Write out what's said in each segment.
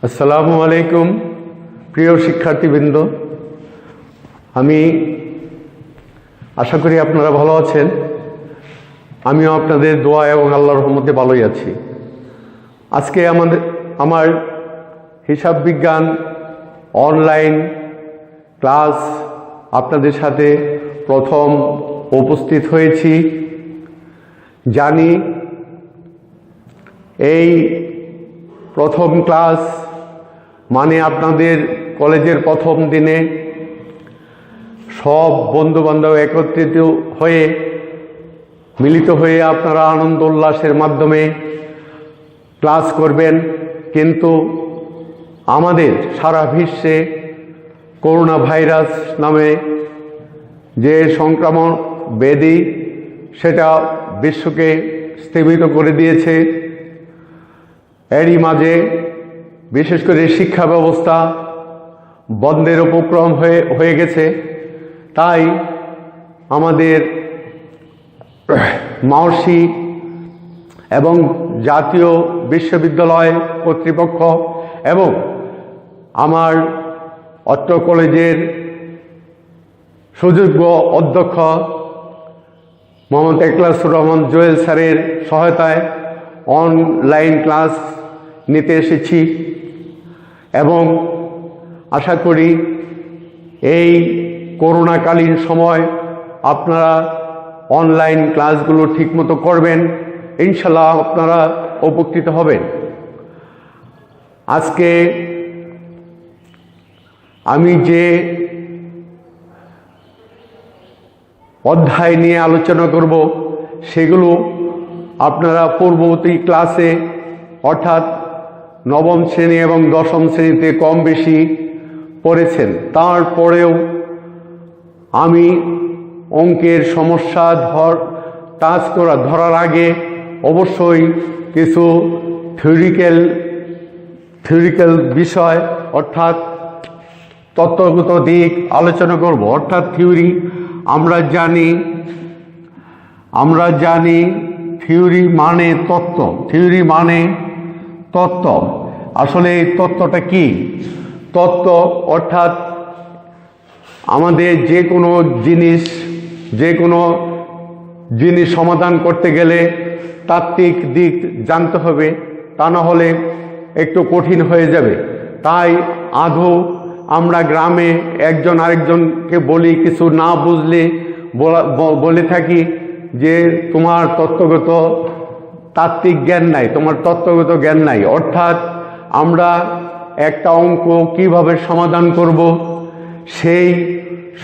আসসালামু আলাইকুম প্রিয় শিক্ষার্থীবৃন্দ, আমি আশা করি আপনারা ভালো আছেন। আমিও আপনাদের দোয়া এবং আল্লাহর রহমতে ভালোই আছি। আজকে আমার হিসাব বিজ্ঞান অনলাইন ক্লাস আপনাদের সাথে প্রথম উপস্থিত হয়েছি। জানি এই প্রথম ক্লাস মানে আপনাদের কলেজের প্রথম দিনে সব বন্ধুবান্ধব একত্রিত হয়ে মিলিত হয়ে আপনারা আনন্দ উল্লাসের মাধ্যমে ক্লাস করবেন, কিন্তু আমাদের সারা বিশ্বে করোনা ভাইরাস নামে যে সংক্রমণ ব্যাধি সেটা বিশ্বকে স্থবির করে দিয়েছে। এরই মাঝে বিশেষ করে শিক্ষা ব্যবস্থা বন্ধের উপক্রম হয়ে গেছে। তাই আমাদের মাওসি এবং জাতীয় বিশ্ববিদ্যালয় কর্তৃপক্ষ এবং আমার অত্র কলেজের সুযোগ্য অধ্যক্ষ মোহাম্মদ ইখলাসুর রহমান জুয়েল স্যারের সহায়তায় অনলাইন ক্লাস নিতে এসেছি এবং আশা করি এই করোনাকালীন সময় আপনারা অনলাইন ক্লাসগুলো ঠিকমতো করবেন, ইনশাল্লাহ আপনারা উপকৃত হবেন। আজকে আমি যে অধ্যায় নিয়ে আলোচনা করব সেগুলো আপনারা পূর্ববর্তী ক্লাসে অর্থাৎ নবম শ্রেণী এবং দশম শ্রেণীতে কম বেশি পড়েছেন। তারপরেও আমি অঙ্কের সমস্যা ধরার আগে অবশ্যই কিছু থিওরিক্যাল বিষয় অর্থাৎ তত্ত্বগত দিক আলোচনা করব। অর্থাৎ থিওরি আমরা জানি থিওরি মানে তত্ত্ব। থিওরি মানে তত্ত্ব। আসলে এই তত্ত্বটা কি? তত্ত্ব অর্থাৎ আমাদের যে কোনো জিনিস সমাধান করতে গেলে তাত্ত্বিক দিক জানতে হবে, তা না হলে একটু কঠিন হয়ে যাবে। তাই আদৌ আমরা গ্রামে একজন আরেকজনকে বলি, কিছু না বুঝলে বলে থাকি যে তোমার তাত্ত্বিক জ্ঞান নাই, তোমার তত্ত্বগত জ্ঞান নাই। অর্থাৎ আমরা একটা অঙ্ক কিভাবে সমাধান করব সেই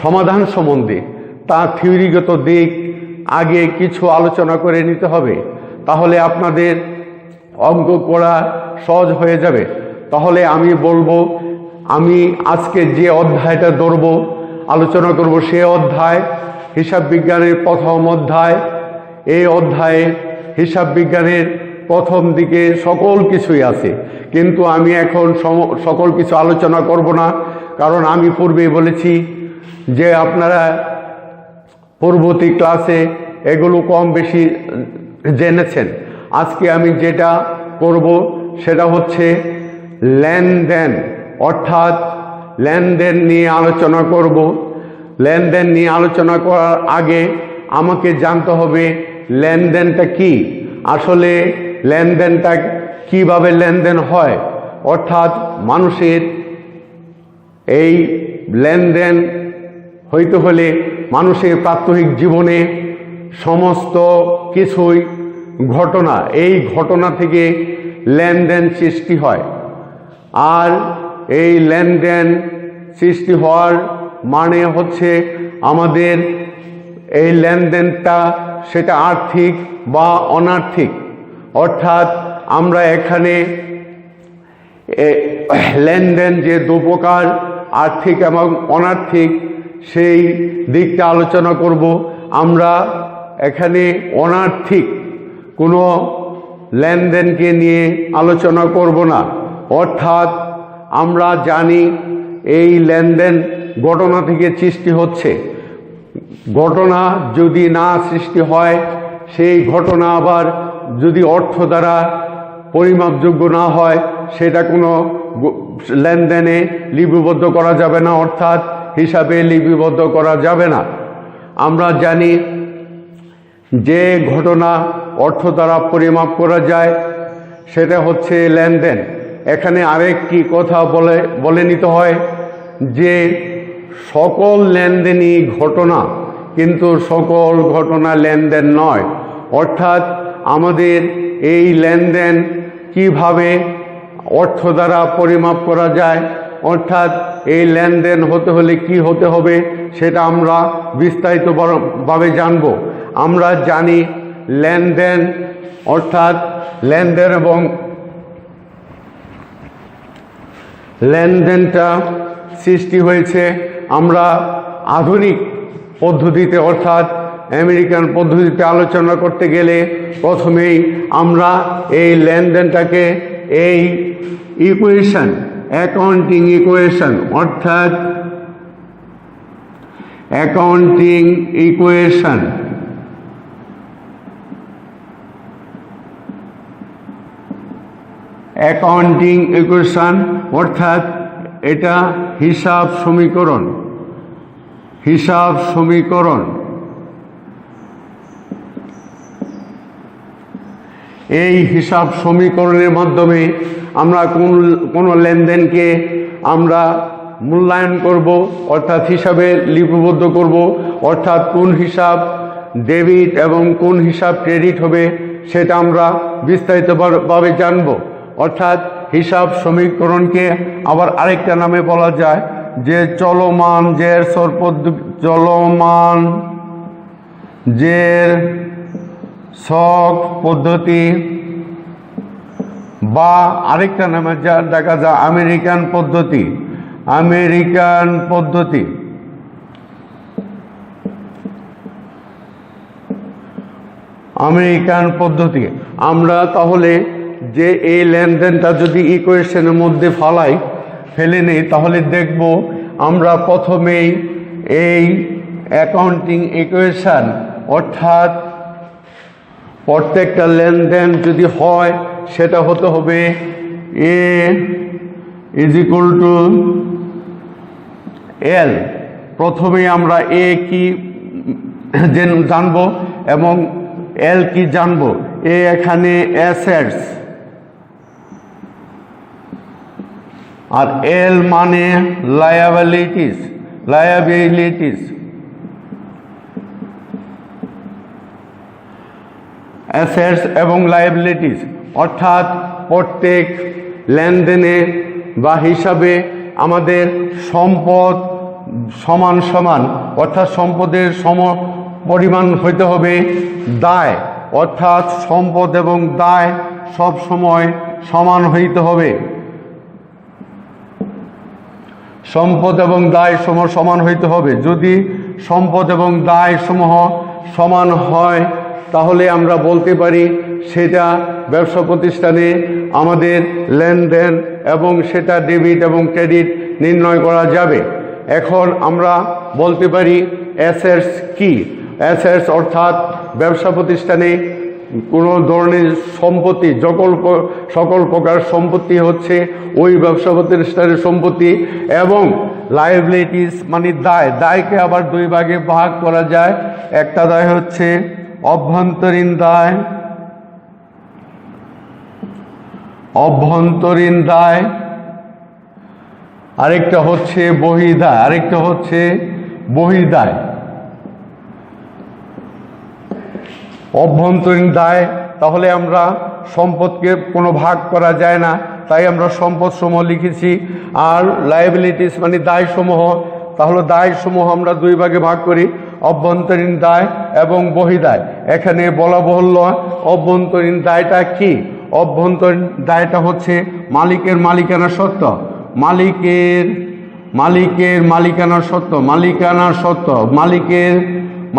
সমাধান সম্বন্ধে তার থিওরিগত দিক আগে কিছু আলোচনা করে নিতে হবে, তাহলে আপনাদের অঙ্ক করা সহজ হয়ে যাবে। তাহলে আমি বলবো, আমি আজকে যে অধ্যায়টা আলোচনা করব সে অধ্যায় হিসাব বিজ্ঞানের প্রথম অধ্যায়। এই অধ্যায়ে হিসাব বিজ্ঞানের প্রথম দিকে সকল কিছুই আছে, কিন্তু আমি এখন সকল কিছু আলোচনা করব না, কারণ আমি পূর্বেই বলেছি যে আপনারা পূর্ববর্তী ক্লাসে এগুলো কম বেশি জেনেছেন। আজকে আমি যেটা করব সেটা হচ্ছে লেনদেন, অর্থাৎ লেনদেন নিয়ে আলোচনা করব। লেনদেন নিয়ে আলোচনা করার আগে আমাকে জানতে হবে লেনদেনটা কি, আসলে লেনদেনটা কিভাবে লেনদেন হয়। অর্থাৎ মানুষের এই লেনদেন হইতে হলে মানুষের প্রাত্যহিক জীবনে সমস্ত কিছুই ঘটনা, এই ঘটনা থেকে লেনদেন সৃষ্টি হয়। আর এই লেনদেন সৃষ্টি হওয়ার মানে হচ্ছে আমাদের এই লেনদেনটা সেটা আর্থিক বা অনার্থিক। অর্থাৎ আমরা এখানে লেনদেন যে দুপ্রকার, আর্থিক এবং অনার্থিক, সেই দিকটা আলোচনা করব। আমরা এখানে অনার্থিক কোনো লেনদেনকে নিয়ে আলোচনা করব না। অর্থাৎ আমরা জানি এই লেনদেন ঘটনা থেকে সৃষ্টি হচ্ছে। ঘটনা যদি না সৃষ্টি হয়, সেই ঘটনা আবার যদি অর্থ দ্বারা পরিমাপযোগ্য না হয়, সেটা কোনো লেনদেনে লিপিবদ্ধ করা যাবে না, অর্থাৎ হিসাবে লিপিবদ্ধ করা যাবে না। আমরা জানি যে ঘটনা অর্থ দ্বারা পরিমাপ করা যায় সেটা হচ্ছে লেনদেন। এখানে আরেকটি কথা বলে নিতে হয় যে সকল লেনদেনই ঘটনা, কিন্তু সকল ঘটনা লেনদেন নয়। অর্থাৎ আমাদের এই লেনদেন কিভাবে অর্থ দ্বারা পরিমাপ করা যায়, অর্থাৎ এই লেনদেন হতে হলে কি হতে হবে সেটা আমরা বিস্তারিতভাবে জানব। আমরা জানি লেনদেন অর্থাৎ লেনদেন এবং লেনদেনটা সৃষ্টি হয়েছে আমরা আধুনিক পদ্ধতিতে, অর্থাৎ আমেরিকান পদ্ধতিতে আলোচনা করতে গেলে প্রথমেই আমরা এই লেনদেনটাকে এই ইকুয়েশন, অ্যাকাউন্টিং ইকুয়েশন অর্থাৎ অ্যাকাউন্টিং ইকুয়েশন অ্যাকাউন্টিং ইকুয়েশন অর্থাৎ এটা হিসাব সমীকরণ। হিসাব সমীকরণ এই হিসাব সমীকরণের মাধ্যমে আমরা কোন লেনদেনকে আমরা মূল্যায়ন করব, অর্থাৎ হিসাবে লিপিবদ্ধ করব, অর্থাৎ কোন হিসাব ডেবিট এবং কোন হিসাব ক্রেডিট হবে সেটা আমরা বিস্তারিতভাবে জানব। অর্থাৎ হিসাব সমীকরণকে আবার আরেকটা নামে বলা যায় যে চলমান জের ছক পদ্ধতি, বা আরেকটা নামে যা দেখা যায় আমেরিকান পদ্ধতি। আমেরিকান পদ্ধতি আমেরিকান পদ্ধতি আমরা তাহলে যে এই লেনদেনটা যদি ইকুয়েশনের মধ্যে ফেলে নেই তাহলে দেখব আমরা প্রথমেই এই অ্যাকাউন্টিং ইকুয়েশন অর্থাৎ প্রত্যেকটা লেনদেন যদি হয় সেটা হতে হবে এ ইজ ইকুয়াল টু এল। প্রথমেই আমরা এ কি জানবো এবং এল কি জানবো। এ এখানে অ্যাসেটস আর এল মানে লায়াবিলিটিস। অ্যাসেটস এবং লায়াবিলিটিস অর্থাৎ প্রত্যেক লেনদেনে বা হিসাবে আমাদের সম্পদ সমান সমান, অর্থাৎ সম্পদের সম পরিমাণ হইতে হবে দায়, অর্থাৎ সম্পদ এবং দায় সব সময় সমান হইতে হবে। সম্পদ এবং দায় সমূহ সমান হইতে হবে। যদি সম্পদ এবং দায় সমূহ সমান হয় তাহলে আমরা বলতে পারি সেটা ব্যবসা প্রতিষ্ঠানে আমাদের লেনদেন এবং সেটা ডেবিট এবং ক্রেডিট নির্ণয় করা যাবে। এখন আমরা বলতে পারি অ্যাসেটস কি। অ্যাসেটস অর্থাৎ ব্যবসা প্রতিষ্ঠানে কোনো ধরনের সম্পত্তি, সকল প্রকার সম্পত্তি হচ্ছে ওই ব্যবসা প্রতিষ্ঠানের সম্পত্তি। এবং লায়াবিলিটিস মানে দায়, দায়কে আবার দুই ভাগে ভাগ করা যায়। একটা দায় হচ্ছে অভ্যন্তরীণ দায়, আরেকটা হচ্ছে বহির্দায়। অভ্যন্তরীণ দায় তাহলে আমরা সম্পদকে কোনো ভাগ করা যায় না, তাই আমরা সম্পদ সমূহ লিখেছি। আর লায়াবিলিটিস মানে দায় সমূহ, তাহলে দায় সমূহ আমরা দুই ভাগে ভাগ করি, অভ্যন্তরীণ দায় এবং বহির্দায়। এখানে বলা বাহুল্য অভ্যন্তরীণ দায়টা কি। অভ্যন্তরীণ দায়টা হচ্ছে মালিকের মালিকানা সত্ত্ব, মালিকের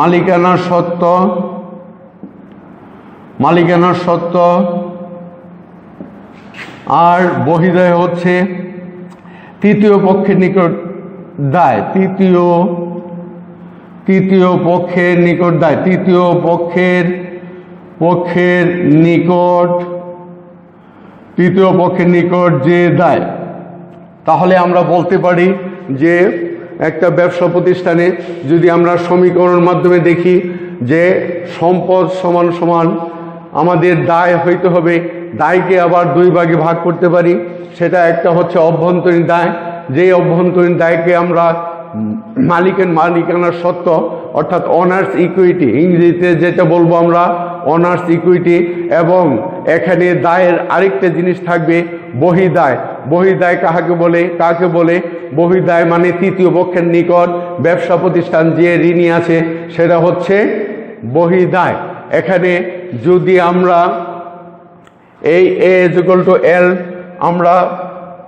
মালিকানা সত্ত্ব। আর বহির্দায় হচ্ছে তৃতীয় পক্ষের নিকট দায়, তৃতীয় পক্ষের নিকট দায়, তৃতীয় পক্ষের নিকট যে দায়। তাহলে আমরা বলতে পারি যে একটা ব্যবসা প্রতিষ্ঠানে যদি আমরা সমীকরণের মাধ্যমে দেখি যে সম্পদ সমান সমান আমাদের দায় হইতে হবে, দায়কে আবার দুই ভাগে ভাগ করতে পারি। সেটা একটা হচ্ছে অভ্যন্তরীণ দায়, যেই অভ্যন্তরীণ দায়কে আমরা মালিকের মালিকানার সত্ত্ব অর্থাৎ অনার্স ইকুইটি, ইংরেজিতে যেটা বলবো আমরা অনার্স ইকুইটি। এবং এখানে দায়ের আরেকটা জিনিস থাকবে বহিদায়। বহিদায় কাকে বলে? বহিদায় মানে তৃতীয় পক্ষের নিকট ব্যবসা প্রতিষ্ঠান যে ঋণী আছে সেটা হচ্ছে বহিদায়। এখানে যদি আমরা এই A=L আমরা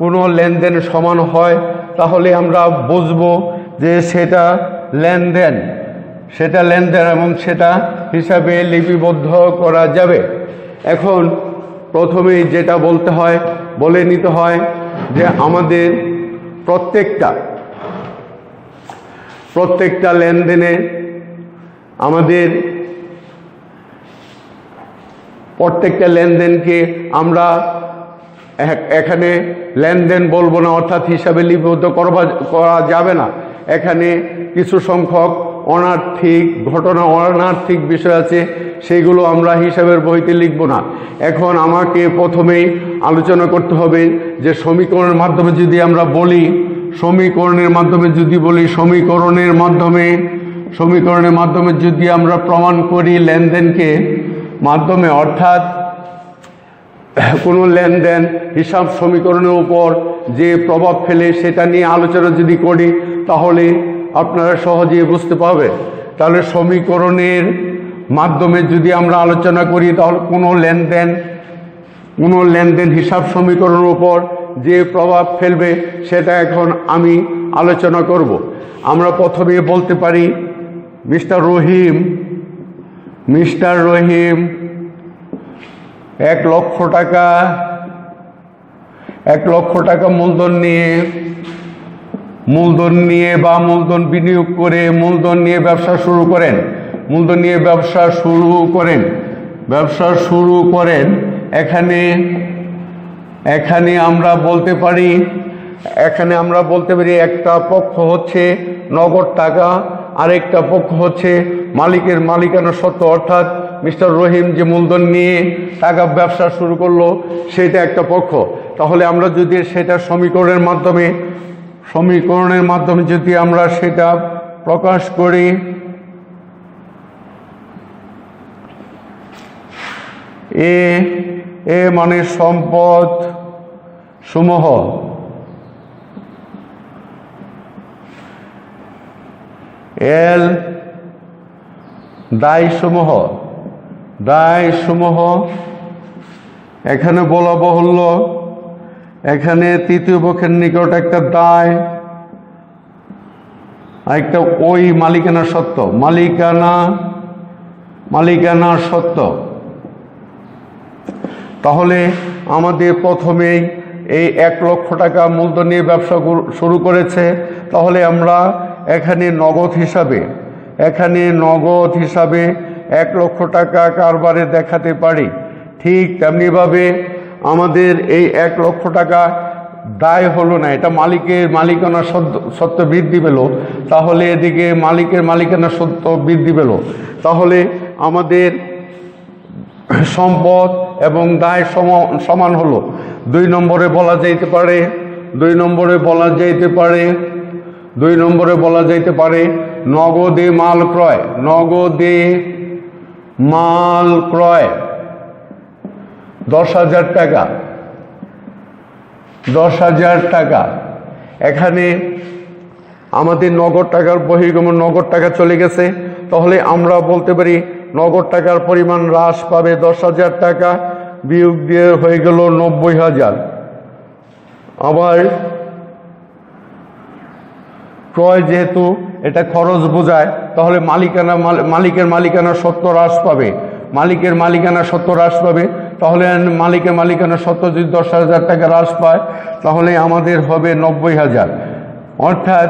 কোনো লেনদেন সমান হয় তাহলে আমরা বুঝবো যে সেটা লেনদেন এবং সেটা হিসাবে লিপিবদ্ধ করা যাবে। এখন প্রথমেই যেটা বলে নিতে হয় যে আমাদের প্রত্যেকটা লেনদেনে প্রত্যেকটা লেনদেনকে আমরা এখানে লেনদেন বলবো না, অর্থাৎ হিসাবে লিপিবদ্ধ করা যাবে না। এখানে কিছু সংখ্যক অনার্থিক ঘটনা, অনার্থিক বিষয় আছে, সেগুলো আমরা হিসাবের বইতে লিখব না। এখন আমাকে প্রথমেই আলোচনা করতে হবে যে সমীকরণের মাধ্যমে যদি আমরা বলি, সমীকরণের মাধ্যমে যদি আমরা প্রমাণ করি লেনদেনকে মাধ্যমে, অর্থাৎ কোনো লেনদেন হিসাব সমীকরণের উপর যে প্রভাব ফেলে সেটা নিয়ে আলোচনা যদি করি তাহলে আপনারা সহজেই বুঝতে পারবেন। তাহলে সমীকরণের মাধ্যমে যদি আমরা আলোচনা করি তাহলে কোনো লেনদেন হিসাব সমীকরণের উপর যে প্রভাব ফেলবে সেটা এখন আমি আলোচনা করব। আমরা প্রথমে বলতে পারি মিস্টার রহিম 1 লক্ষ টাকা মূলধন নিয়ে বা মূলধন বিনিয়োগ করে মূলধন নিয়ে ব্যবসা শুরু করেন। এখানে আমরা বলতে পারি একটা পক্ষ হচ্ছে নগদ টাকা, আরেকটা পক্ষ হচ্ছে মালিকের মালিকানা সত্ত্ব, অর্থাৎ মিস্টার রহিম যে মূলধন নিয়ে টাকা ব্যবসা শুরু করলো সেটা একটা পক্ষ। তাহলে আমরা যদি সেটা সমীকরণের মাধ্যমে যদি আমরা সেটা প্রকাশ করি, এ মানে সম্পদ সমূহ, L দায়সমূহ। এখানে বলা বাহুল্য এখানে তৃতীয় পক্ষের নিকট একটা দায়, একটা ওই মালিকানার সত্ত্ব। তাহলে আমাদের প্রথমেই এই 1 লক্ষ টাকা মূলধন নিয়ে ব্যবসা শুরু করেছে। তাহলে আমরা এখানে নগদ হিসাবে 1 লক্ষ টাকা কারবারে দেখাতে পারি। ঠিক তেমনিভাবে আমাদের এই 1 লক্ষ টাকা দায় হলো না, এটা মালিকের মালিকানা সত্ত্ব বৃদ্ধি পেল। তাহলে এদিকে মালিকের মালিকানা সত্ত্ব বৃদ্ধি পেল। তাহলে আমাদের সম্পদ এবং দায় সমান হলো। 2 নম্বরে বলা যাইতে পারে নগদে মাল ক্রয় 10,000 টাকা। এখানে আমাদের নগদ টাকার বহির্গমন, নগদ টাকা চলে গেছে। তাহলে আমরা বলতে পারি নগদ টাকার পরিমাণ হ্রাস পাবে 10,000 টাকা, বিয়োগ দিয়ে হয়ে গেল 90,000। আবার ক্রয় যেহেতু এটা খরচ বোঝায়, তাহলে মালিকের মালিকানা সত্ত্ব হ্রাস পাবে। তাহলে মালিকের মালিকানা সত্ত্ব যদি 10,000 টাকা হ্রাস পায় তাহলে আমাদের হবে 90,000। অর্থাৎ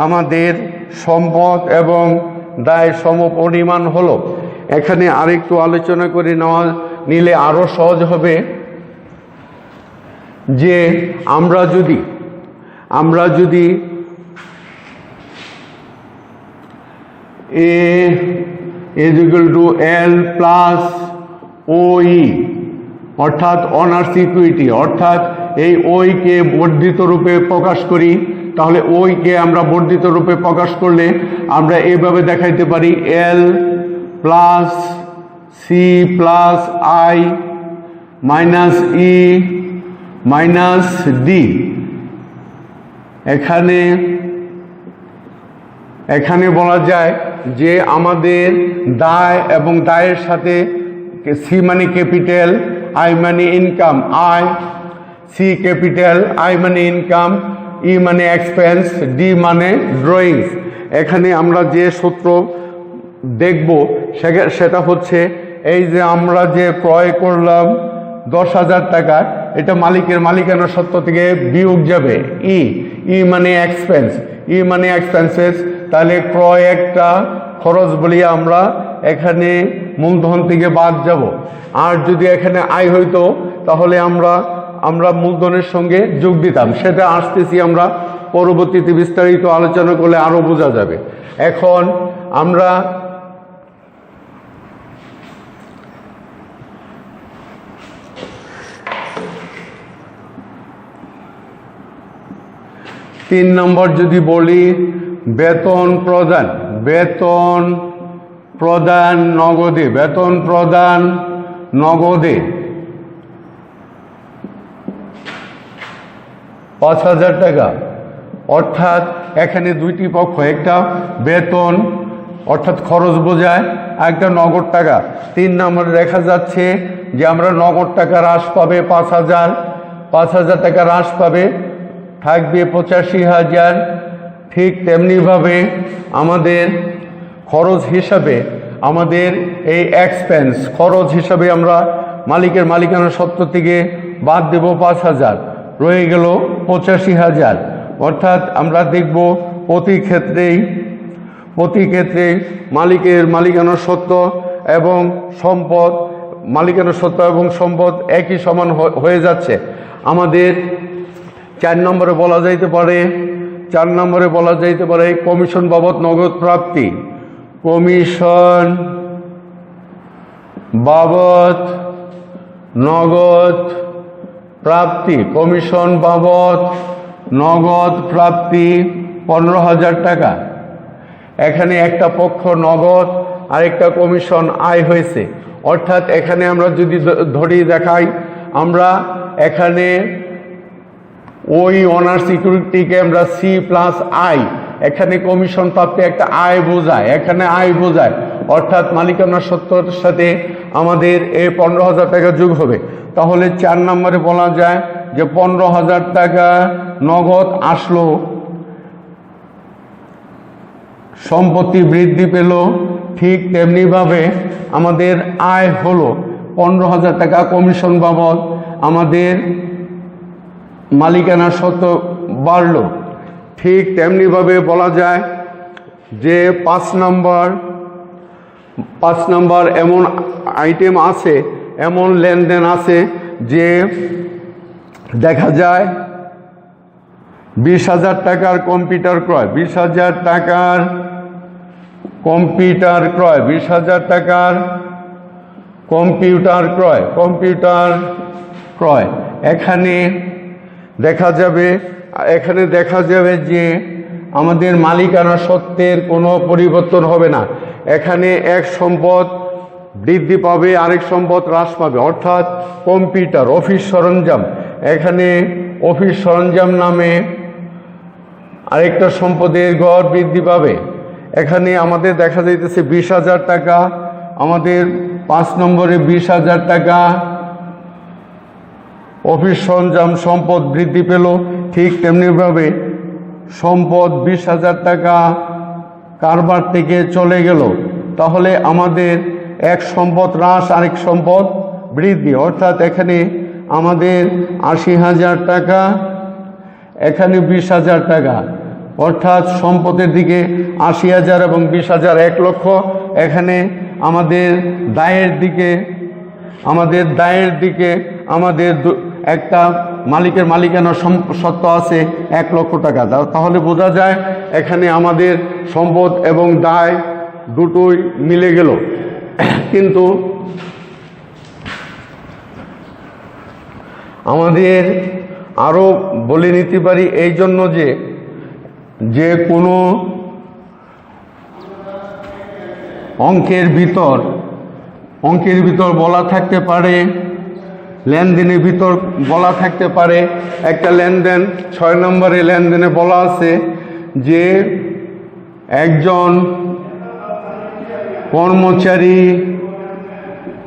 আমাদের সম্পদ এবং দায় সমপরিমাণ হলো। এখানে আরেকটু আলোচনা করে নিলে আরো সহজ হবে। যে আমরা যদি A is equal to L plus OE অর্থাৎ অনার্স ইকুইটি, অর্থাৎ এই ওই কে বর্ধিত রূপে প্রকাশ করি, তাহলে ওই কে আমরা বর্ধিত রূপে প্রকাশ করলে আমরা এইভাবে দেখাইতে পারি L plus C plus I minus E minus D. এখানে বলা যায় যে আমাদের দায় এবং দায়ের সাথে সি মানে ক্যাপিটাল, আই মানে ইনকাম, সি ক্যাপিটাল, আই মানে ইনকাম, ই মানে এক্সপেন্স, ডি মানে ড্রয়িংস। এখানে আমরা যে সূত্র দেখব সেটা হচ্ছে এই যে আমরা যে ক্রয় করলাম 10,000 টাকা, এটা মালিকের মালিকানা সত্ত্ব থেকে বিয়োগ যাবে ই মানে এক্সপেন্স, ই মানে এক্সপেন্সেস। তাহলে ক্রয় একটা খরচ বলি আমরা এখানে মূলধন থেকে বাদ যাব। আর যদি এখানে আয় হইতো তাহলে আমরা মূলধনের সঙ্গে যোগ দিতাম। সেটা আসতেছি আমরা পরবর্তীতে বিস্তারিত আলোচনা করলে আরো বোঝা যাবে। এখন আমরা তিন নম্বর যদি বলি বেতন প্রদান নগদে, বেতন প্রদান নগদে 5,000 টাকা। অর্থাৎ এখানে দুইটি পক্ষ, একটা বেতন অর্থাৎ খরচ বোঝায়, একটা নগদ টাকা। 3 নম্বরে দেখা যাচ্ছে যে আমরা নগদ টাকা হ্রাস পাবে 5,000 টাকা হ্রাস পাবে, থাকবে 85,000। ঠিক তেমনিভাবে আমাদের খরচ হিসাবে আমাদের এই এক্সপেন্স খরচ হিসাবে আমরা মালিকের মালিকানা সত্ত্ব থেকে বাদ দেব 5,000, রয়ে গেল 85,000। অর্থাৎ আমরা দেখব প্রতি ক্ষেত্রেই মালিকের মালিকানা সত্ত্ব এবং সম্পদ, মালিকানা সত্ত্ব এবং সম্পদ একই সমান হয়ে যাচ্ছে। আমাদের 4 নম্বরে বলা যাইতে পারে কমিশন বাবদ নগদ প্রাপ্তি, কমিশন বাবদ নগদ প্রাপ্তি 15,000 টাকা। এখানে একটা পক্ষ নগদ আর একটা কমিশন আয় হয়েছে। অর্থাৎ এখানে আমরা যদি ধরি দেখাই, আমরা এখানে ওই অনার্স সিকিউরিটিকে আমরা সি প্লাস আই, এখানে কমিশন প্রাপ্তি একটা আয় বোঝায়, এখানে আয় বোঝায়। অর্থাৎ মালিকানা সত্ত্বর সাথে আমাদের এই 15,000 টাকা যোগ হবে। তাহলে 4 নম্বরে বলা যায় যে 15,000 টাকা নগদ আসলো, সম্পত্তি বৃদ্ধি পেল। ঠিক তেমনিভাবে আমাদের আয় হলো 15,000 টাকা কমিশন বাবদ, আমাদের মালিকানা সত্ত্ব বাড়ল। ঠিক তেমনিভাবে বলা যায় যে 5 নম্বর এমন আইটেম আছে, এমন লেনদেন আছে যে দেখা যায় 20,000 টাকার কম্পিউটার ক্রয়, 20,000 টাকার কম্পিউটার ক্রয়, 20,000 টাকার কম্পিউটার ক্রয়। এখানে দেখা যাবে যে আমাদের মালিকানা সত্ত্বের কোনো পরিবর্তন হবে না। এখানে এক সম্পদ বৃদ্ধি পাবে, আরেক সম্পদ হ্রাস পাবে। অর্থাৎ কম্পিউটার, অফিস সরঞ্জাম, এখানে অফিস সরঞ্জাম নামে আরেকটা সম্পদের গড় বৃদ্ধি পাবে। এখানে আমাদের দেখা যাইতেছে 20,000 টাকা, আমাদের 5 নম্বরে 20,000 টাকা অফিস সরঞ্জাম সম্পদ বৃদ্ধি পেল। ঠিক তেমনিভাবে সম্পদ 20,000 টাকা কারবার থেকে চলে গেল। তাহলে আমাদের এক সম্পদ হ্রাস, আরেক সম্পদ বৃদ্ধি। অর্থাৎ এখানে আমাদের 80,000 টাকা, এখানে 20,000 টাকা। অর্থাৎ সম্পদের দিকে 80,000 এবং 20,000 1 লক্ষ। এখানে আমাদের দায়ের দিকে আমাদের একটা মালিকের মালিকানা সত্ত্ব আছে 1 লক্ষ টাকা, তাহলে বোঝা যায় এখানে আমাদের সম্পদ এবং দায় দুটোই মিলে গেল। কিন্তু আমাদের আরও বলে নিতে পারি এই জন্য যে কোনো অঙ্কের ভিতর বলা থাকতে পারে, লেনদেনের ভিতর বলা থাকতে পারে, একটা লেনদেন 6 নম্বরে লেনদেনে বলা আছে যে একজন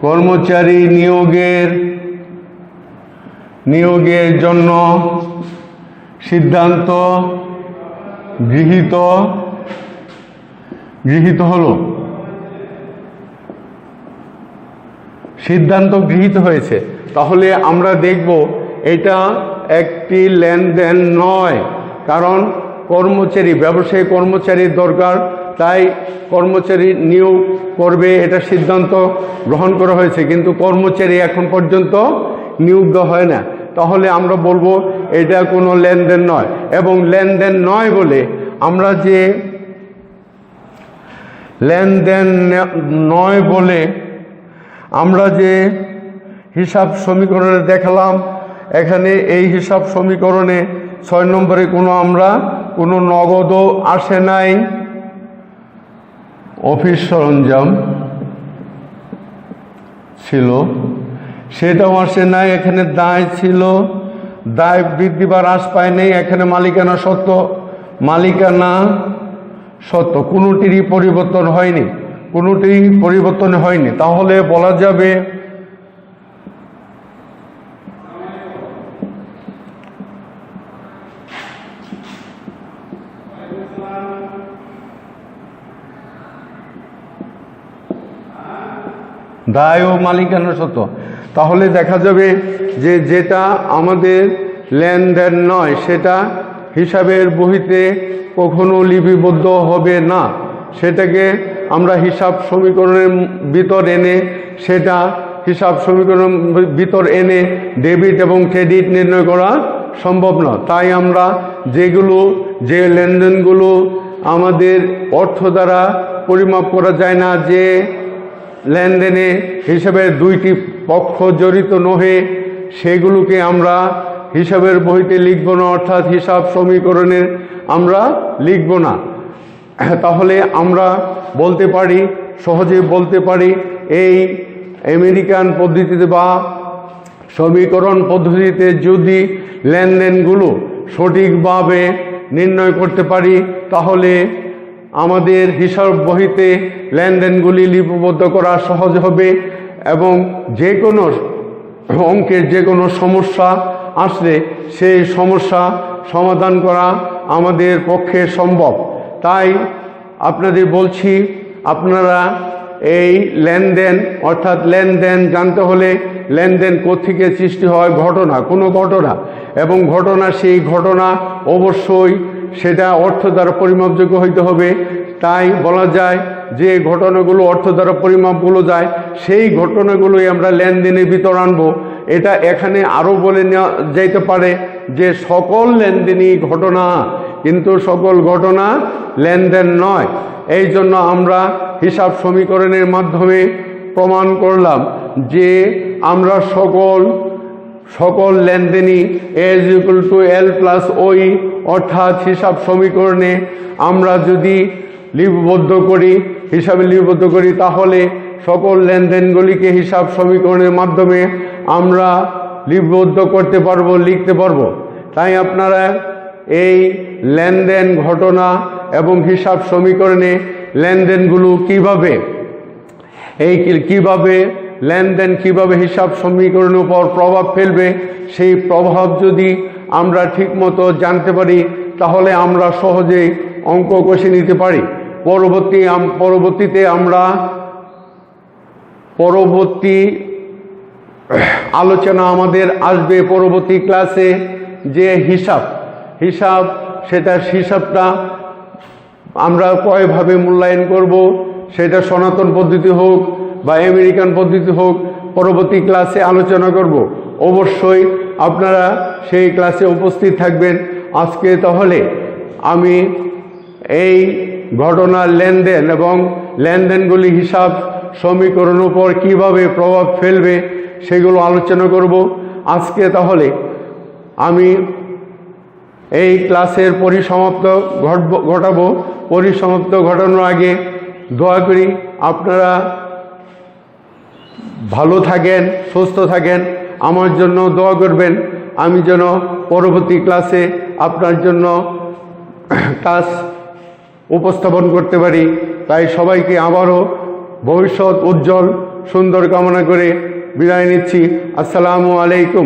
কর্মচারী নিয়োগের জন্য সিদ্ধান্ত গৃহীত হলো, সিদ্ধান্ত গৃহীত হয়েছে। তাহলে আমরা দেখব এটা একটি লেনদেন নয়, কারণ ব্যবসায়ী কর্মচারীর দরকার, তাই কর্মচারী নিয়োগ করবে এটা সিদ্ধান্ত গ্রহণ করা হয়েছে, কিন্তু কর্মচারী এখন পর্যন্ত নিয়োগ দেওয়া হয় না। তাহলে আমরা বলবো এটা কোনো লেনদেন নয়। এবং লেনদেন নয় বলে আমরা যে হিসাব সমীকরণে দেখালাম, এখানে এই হিসাব সমীকরণে 6 নম্বরে কোনো নগদও আসে নাই, অফিস সরঞ্জাম ছিল সেটাও আসে নাই, এখানে দায় ছিল, দায় বৃদ্ধি বা হ্রাস পায় নাই, এখানে মালিকানা সত্ত্ব কোনোটিরই পরিবর্তন হয়নি। তাহলে বলা যাবে দায় ও মালিকানা সত্ত্ব। তাহলে দেখা যাবে যে যেটা আমাদের লেনদেন নয় সেটা হিসাবের বহিতে কখনো লিপিবদ্ধ হবে না, সেটাকে আমরা হিসাব সমীকরণের ভিতর এনে ডেবিট এবং ক্রেডিট নির্ণয় করা সম্ভব না। তাই আমরা যে লেনদেনগুলো আমাদের অর্থ দ্বারা পরিমাপ করা যায় না, যে লেনদেনে হিসাবের 2টি পক্ষ জড়িত নহে, সেগুলোকে আমরা হিসাবের বইতে লিখব না, অর্থাৎ হিসাব সমীকরণে আমরা লিখব না। তাহলে আমরা সহজে বলতে পারি এই আমেরিকান পদ্ধতিতে বা সমীকরণ পদ্ধতিতে যদি লেনদেনগুলো সঠিকভাবে নির্ণয় করতে পারি, তাহলে আমাদের হিসাব বহিতে লেনদেনগুলি লিপিবদ্ধ করা সহজ হবে এবং যে কোনো অঙ্কের যে কোনো সমস্যা আসলে সেই সমস্যা সমাধান করা আমাদের পক্ষে সম্ভব। তাই আপনাদের বলছি, আপনারা এই লেনদেন জানতে হলে লেনদেন কোত্থেকে সৃষ্টি হয়, কোনো ঘটনা এবং সেই ঘটনা অবশ্যই সেটা অর্থ দ্বারা পরিমাপযোগ্য হইতে হবে। তাই বলা যায় যে ঘটনাগুলো অর্থ দ্বারা পরিমাপগুলো যায়, সেই ঘটনাগুলোই আমরা লেনদেনের ভিতর আনবো। এটা এখানে আরও বলে নেওয়া যাইতে পারে যে সকল লেনদেনই ঘটনা, কিন্তু সকল ঘটনা লেনদেন নয়। এই জন্য আমরা হিসাব সমীকরণের মাধ্যমে প্রমাণ করলাম যে আমরা সকল লেনদেনই A=L+OE, অর্থাৎ হিসাব সমীকরণে আমরা যদি হিসাবে লিপিবদ্ধ করি, তাহলে সকল লেনদেনগুলিকে হিসাব সমীকরণের মাধ্যমে আমরা লিপিবদ্ধ করতে পারবো, লিখতে পারবো। তাই আপনারা এই লেনদেন ঘটনা এবং হিসাব সমীকরণে লেনদেনগুলো কিভাবে হিসাব সমীকরণের উপর প্রভাব ফেলবে, সেই প্রভাব যদি আমরা ঠিকমতো জানতে পারি, তাহলে আমরা সহজেই অঙ্ক কষে নিতে পারি। পরবর্তীতে আমরা আলোচনা আমাদের আসবে পরবর্তী ক্লাসে, যে হিসাবটা আমরা কয়ভাবে মূল্যায়ন করব, সেটা সনাতন পদ্ধতি হোক বা আমেরিকান পদ্ধতি হোক, পরবর্তী ক্লাসে আলোচনা করব। অবশ্যই আপনারা সেই ক্লাসে উপস্থিত থাকবেন। আজকে তাহলে আমি এই ঘটনার লেনদেন এবং লেনদেনগুলি হিসাব সমীকরণের উপর কীভাবে প্রভাব ফেলবে সেগুলো আলোচনা করব। আজকে তাহলে আমি এই ক্লাসের পরিসমাপ্ত ঘটাবো। পরিসমাপ্ত ঘটানোর আগে দোয়া করি আপনারা ভালো থাকেন, সুস্থ থাকেন, আমার জন্য দোয়া করবেন, আমি যেন পরবর্তী ক্লাসে আপনার জন্য ক্লাস উপস্থাপন করতে পারি। তাই সবাইকে আবারও ভবিষ্যৎ উজ্জ্বল সুন্দর কামনা করে বিদায় নিচ্ছি। আসসালামু আলাইকুম।